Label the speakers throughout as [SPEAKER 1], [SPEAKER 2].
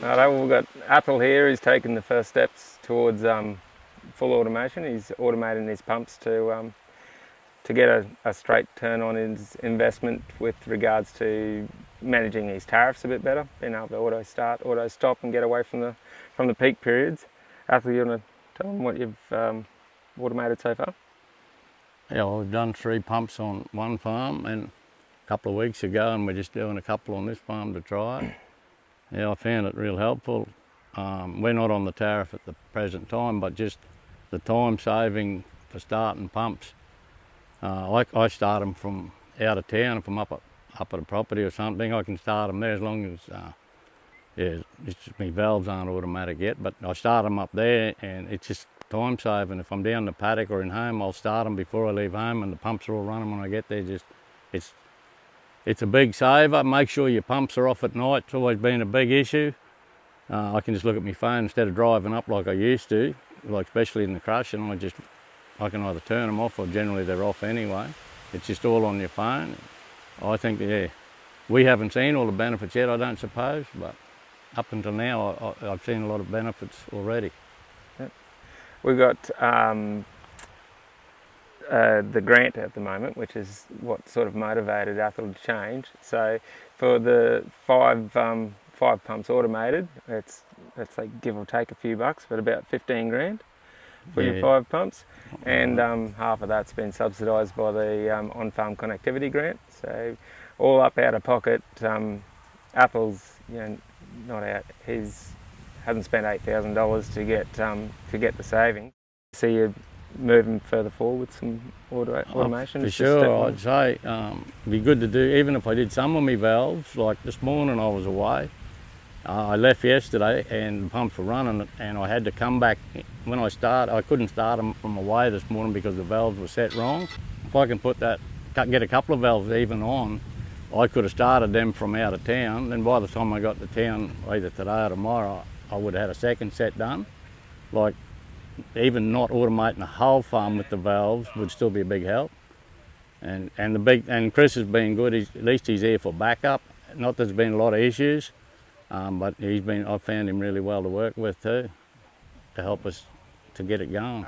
[SPEAKER 1] Well, we've got Athol here. He's taken the first steps towards full automation. He's automating his pumps to get a straight turn on his investment with regards to managing his tariffs a bit better, being able to auto start, auto stop, and get away from the peak periods. Athol, you want to tell them what you've automated so far?
[SPEAKER 2] Yeah, well, we've done 3 pumps on one farm and a couple of weeks ago, and we're just doing a couple on this farm to try it. Yeah, I found it real helpful. We're not on the tariff at the present time, but just the time saving for starting pumps. I start them from out of town. If I'm up at a property or something, I can start them there as long as, yeah, it's just my valves aren't automatic yet, but I start them up there and it's just time saving. If I'm down the paddock or in home, I'll start them before I leave home and the pumps are all running when I get there. It's a big saver. Make sure your pumps are off at night. It's always been a big issue. I can just look at my phone instead of driving up like I used to, like especially in the crush, and I can either turn them off or generally they're off anyway. It's just all on your phone. I think, yeah, we haven't seen all the benefits yet, I don't suppose, but up until now I've seen a lot of benefits already.
[SPEAKER 1] Yep. We've got the grant at the moment, which is what sort of motivated Athol to change. So for the five pumps automated, it's like give or take a few bucks, but about 15 grand for your 5 pumps, and half of that's been subsidised by the on-farm connectivity grant. So all up out of pocket. Athol's, not out. He's hasn't spent $8,000 to get the savings. So you're moving further forward with some automation?
[SPEAKER 2] For sure, I'd say it'd be good to do, even if I did some of my valves. Like this morning I was away. I left yesterday and the pumps were running and I had to come back. When I couldn't start them from away this morning because the valves were set wrong. If I can get a couple of valves even on, I could have started them from out of town. Then by the time I got to town, either today or tomorrow, I would have had a second set done. Like, even not automating the whole farm with the valves would still be a big help. And Chris has been good. At least he's here for backup. Not that there's been a lot of issues, but I've found him really well to work with too, to help us to get it going.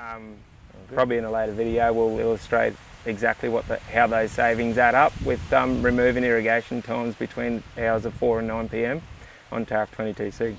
[SPEAKER 1] Probably in a later video we'll illustrate exactly how those savings add up with removing irrigation times between hours of 4 and 9 p.m. on tariff 22C.